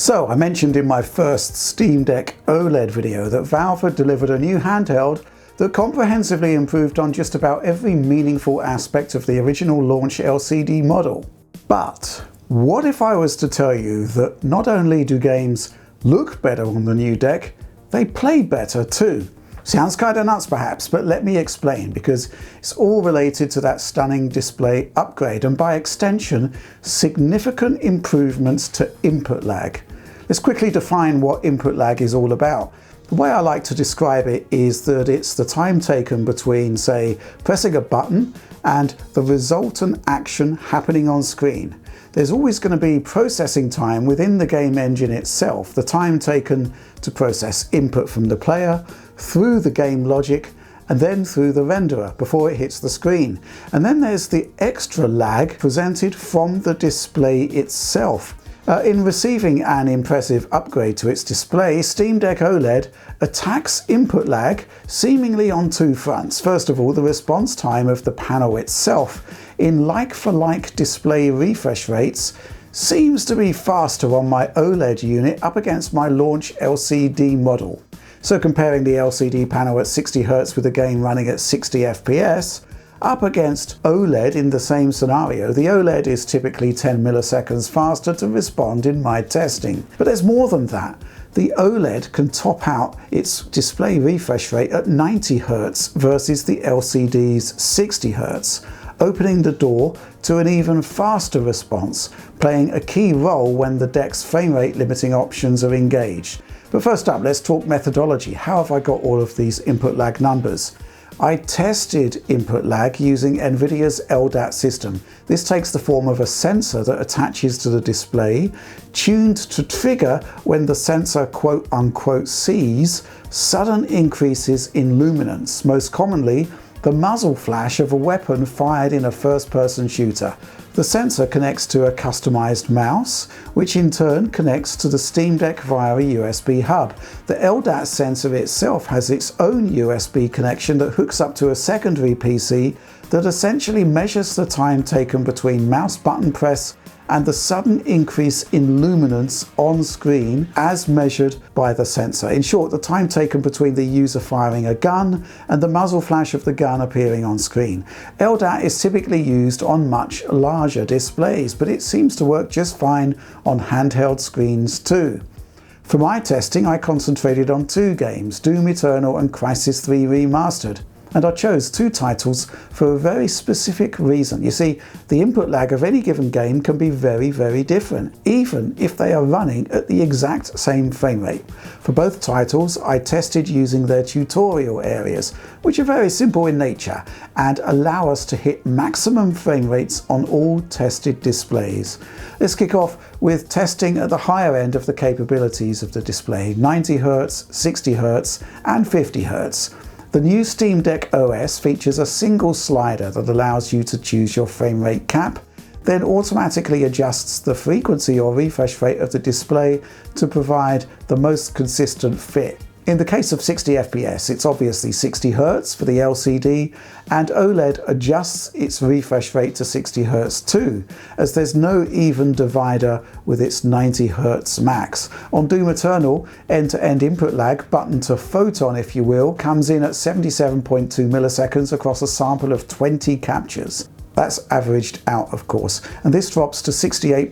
So I mentioned in my first Steam Deck OLED video that Valve had delivered a new handheld that comprehensively improved on just about every meaningful aspect of the original launch LCD model. But what if I was to tell you that not only do games look better on the new deck, they play better too? Sounds kinda nuts perhaps, but let me explain, because it's all related to that stunning display upgrade and by extension, significant improvements to input lag. Let's quickly define what input lag is all about. The way I like to describe it is that it's the time taken between, say, pressing a button and the resultant action happening on screen. There's always going to be processing time within the game engine itself, the time taken to process input from the player, through the game logic, and then through the renderer before it hits the screen. And then there's the extra lag presented from the display itself. In receiving an impressive upgrade to its display, Steam Deck OLED attacks input lag seemingly on two fronts. First of all, the response time of the panel itself in like-for-like display refresh rates seems to be faster on my OLED unit up against my launch LCD model. So comparing the LCD panel at 60 Hz with a game running at 60 FPS, up against OLED in the same scenario, the OLED is typically 10 milliseconds faster to respond in my testing. But there's more than that. The OLED can top out its display refresh rate at 90 Hz versus the LCD's 60 Hz, opening the door to an even faster response, playing a key role when the deck's frame rate limiting options are engaged. But first up, let's talk methodology. How have I got all of these input lag numbers? I tested input lag using NVIDIA's LDAT system. This takes the form of a sensor that attaches to the display, tuned to trigger when the sensor quote-unquote sees sudden increases in luminance, most commonly the muzzle flash of a weapon fired in a first-person shooter. The sensor connects to a customized mouse, which in turn connects to the Steam Deck via a USB hub. The LDAT sensor itself has its own USB connection that hooks up to a secondary PC that essentially measures the time taken between mouse button press and the sudden increase in luminance on screen as measured by the sensor. In short, the time taken between the user firing a gun and the muzzle flash of the gun appearing on screen. LDAT is typically used on much larger displays, but it seems to work just fine on handheld screens too. For my testing, I concentrated on two games, Doom Eternal and Crysis 3 Remastered. And I chose two titles for a very specific reason. You see, the input lag of any given game can be very, very different, even if they are running at the exact same frame rate. For both titles, I tested using their tutorial areas, which are very simple in nature and allow us to hit maximum frame rates on all tested displays. Let's kick off with testing at the higher end of the capabilities of the display, 90 Hz, 60 Hz, and 50 Hz. The new Steam Deck OS features a single slider that allows you to choose your frame rate cap, then automatically adjusts the frequency or refresh rate of the display to provide the most consistent fit. In the case of 60 FPS, it's obviously 60 Hz for the LCD, and OLED adjusts its refresh rate to 60 Hz too, as there's no even divider with its 90 Hz max. On Doom Eternal, end-to-end input lag, button to photon if you will, comes in at 77.2 milliseconds across a sample of 20 captures. That's averaged out, of course, and this drops to 68.7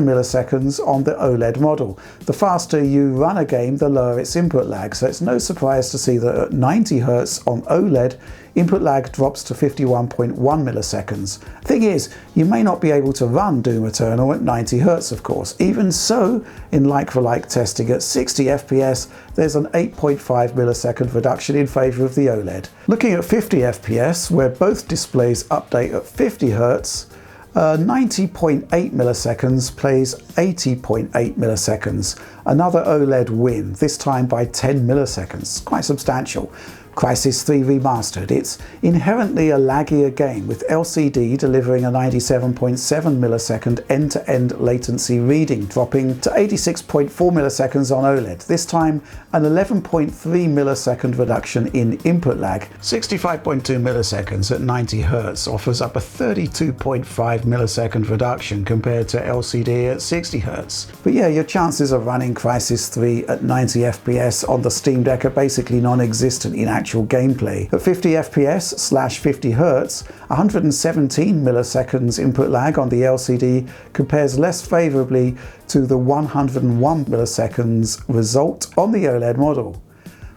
milliseconds on the OLED model. The faster you run a game, the lower its input lag, so it's no surprise to see that at 90 Hz on OLED, input lag drops to 51.1 milliseconds. Thing is, you may not be able to run Doom Eternal at 90 Hz, of course. Even so, in like-for-like testing at 60 FPS, there's an 8.5 millisecond reduction in favour of the OLED. Looking at 50 FPS, where both displays update at 50 Hz, 90.8 milliseconds plays 80.8 milliseconds. Another OLED win, this time by 10 milliseconds. Quite substantial. Crysis 3 Remastered. It's inherently a laggier game, with LCD delivering a 97.7 millisecond end-to-end latency reading, dropping to 86.4 milliseconds on OLED. This time, an 11.3 millisecond reduction in input lag. 65.2 milliseconds at 90 Hz offers up a 32.5 millisecond reduction compared to LCD at 60 Hz. But yeah, your chances of running Crysis 3 at 90 FPS on the Steam Deck are basically non-existent in actual gameplay. At 50 FPS/50 Hz, 117 milliseconds input lag on the LCD compares less favorably to the 101 milliseconds result on the OLED model.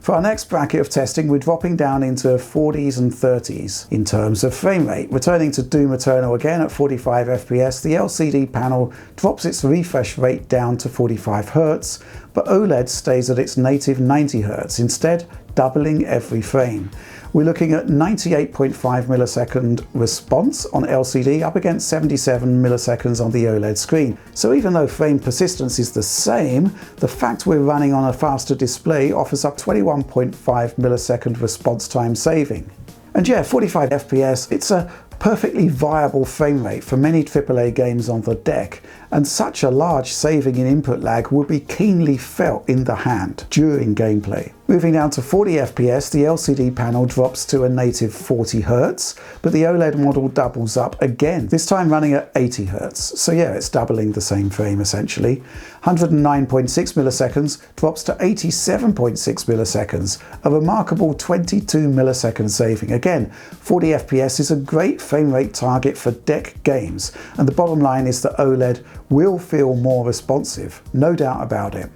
For our next bracket of testing, we're dropping down into 40s and 30s in terms of frame rate. Returning to Doom Eternal again at 45 FPS, the LCD panel drops its refresh rate down to 45 Hz, but OLED stays at its native 90 Hz, instead doubling every frame. We're looking at 98.5 millisecond response on LCD up against 77 milliseconds on the OLED screen. So even though frame persistence is the same, the fact we're running on a faster display offers up 21.5 millisecond response time saving. And yeah, 45 FPS, it's a perfectly viable frame rate for many AAA games on the deck, and such a large saving in input lag would be keenly felt in the hand during gameplay. Moving down to 40 FPS, the LCD panel drops to a native 40 Hz, but the OLED model doubles up again, this time running at 80 Hz. So yeah, it's doubling the same frame essentially. 109.6 milliseconds drops to 87.6 milliseconds, a remarkable 22 millisecond saving. Again, 40 FPS is a great frame rate target for deck games, and the bottom line is that OLED will feel more responsive, no doubt about it.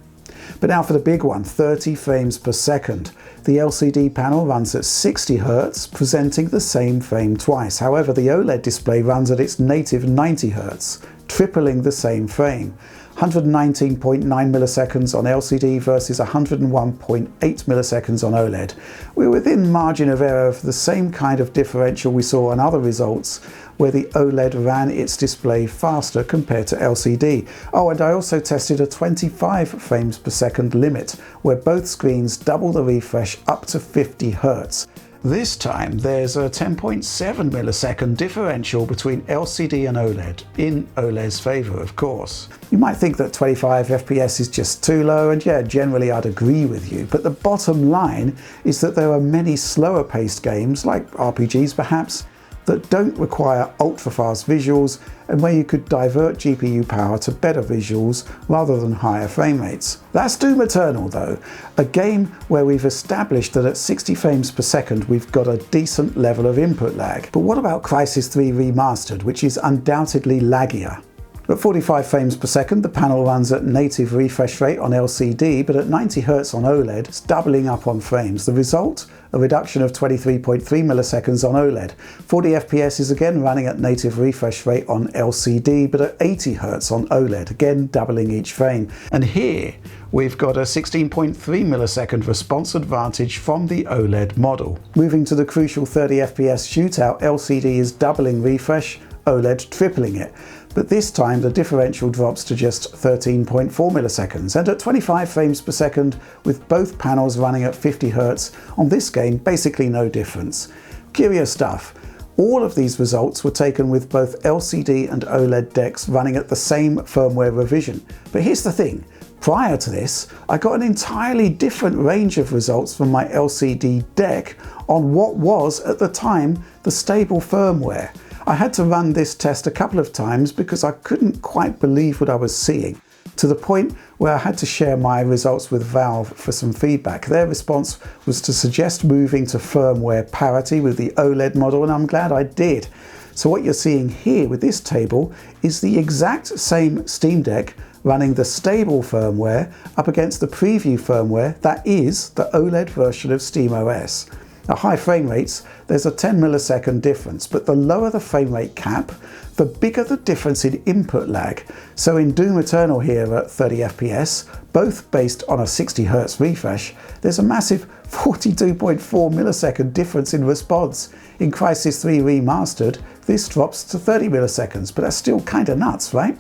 But now for the big one, 30 frames per second. The LCD panel runs at 60 Hz, presenting the same frame twice. However, the OLED display runs at its native 90 Hz, tripling the same frame. 119.9 milliseconds on LCD versus 101.8 milliseconds on OLED. We're within margin of error of the same kind of differential we saw on other results, where the OLED ran its display faster compared to LCD. Oh, and I also tested a 25 frames per second limit, where both screens double the refresh up to 50 Hz. This time there's a 10.7 millisecond differential between LCD and OLED, in OLED's favour of course. You might think that 25 FPS is just too low, and yeah, generally I'd agree with you, but the bottom line is that there are many slower paced games, like RPGs perhaps, that don't require ultra-fast visuals and where you could divert GPU power to better visuals rather than higher frame rates. That's Doom Eternal though, a game where we've established that at 60 frames per second we've got a decent level of input lag. But what about Crysis 3 Remastered, which is undoubtedly laggier? At 45 frames per second, the panel runs at native refresh rate on LCD, but at 90 Hz on OLED, it's doubling up on frames. The result? A reduction of 23.3 milliseconds on OLED. 40 FPS is again running at native refresh rate on LCD, but at 80 Hz on OLED, again doubling each frame. And here, we've got a 16.3 millisecond response advantage from the OLED model. Moving to the crucial 30 FPS shootout, LCD is doubling refresh, OLED tripling it. But this time the differential drops to just 13.4 milliseconds, and at 25 frames per second, with both panels running at 50 Hz, on this game basically no difference. Curious stuff. All of these results were taken with both LCD and OLED decks running at the same firmware revision. But here's the thing. Prior to this, I got an entirely different range of results from my LCD deck on what was, at the time, the stable firmware. I had to run this test a couple of times because I couldn't quite believe what I was seeing, to the point where I had to share my results with Valve for some feedback. Their response was to suggest moving to firmware parity with the OLED model, and I'm glad I did. So what you're seeing here with this table is the exact same Steam Deck running the stable firmware up against the preview firmware that is the OLED version of SteamOS. At high frame rates, there's a 10 millisecond difference, but the lower the frame rate cap, the bigger the difference in input lag. So in Doom Eternal here at 30 FPS, both based on a 60 Hz refresh, there's a massive 42.4 millisecond difference in response. In Crysis 3 Remastered, this drops to 30 milliseconds, but that's still kinda nuts, right?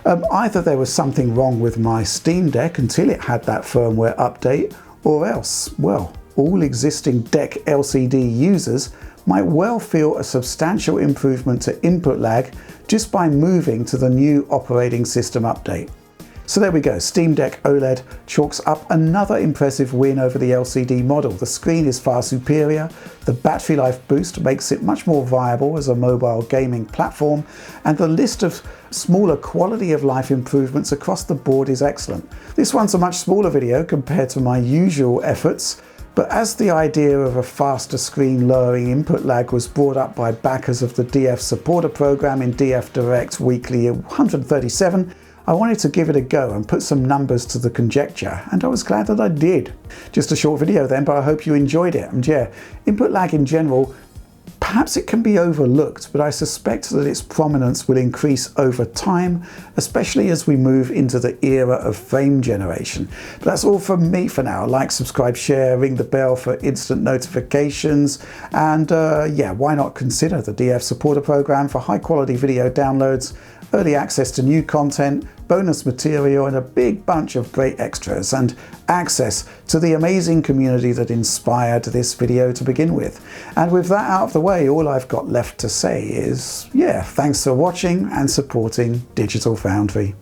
Either there was something wrong with my Steam Deck until it had that firmware update, or else, well, all existing DEC LCD users might well feel a substantial improvement to input lag just by moving to the new operating system update. So there we go, Steam Deck OLED chalks up another impressive win over the LCD model. The screen is far superior, the battery life boost makes it much more viable as a mobile gaming platform, and the list of smaller quality of life improvements across the board is excellent. This one's a much smaller video compared to my usual efforts, but as the idea of a faster screen lowering input lag was brought up by backers of the DF supporter program in DF Direct Weekly 137, I wanted to give it a go and put some numbers to the conjecture, and I was glad that I did. Just a short video then, but I hope you enjoyed it. And yeah, input lag in general, perhaps it can be overlooked, but I suspect that its prominence will increase over time, especially as we move into the era of frame generation. But that's all from me for now. Like, subscribe, share, ring the bell for instant notifications, and yeah, why not consider the DF supporter program for high quality video downloads, early access to new content, bonus material, and a big bunch of great extras, and access to the amazing community that inspired this video to begin with. And with that out of the way, all I've got left to say is, yeah, thanks for watching and supporting Digital Foundry.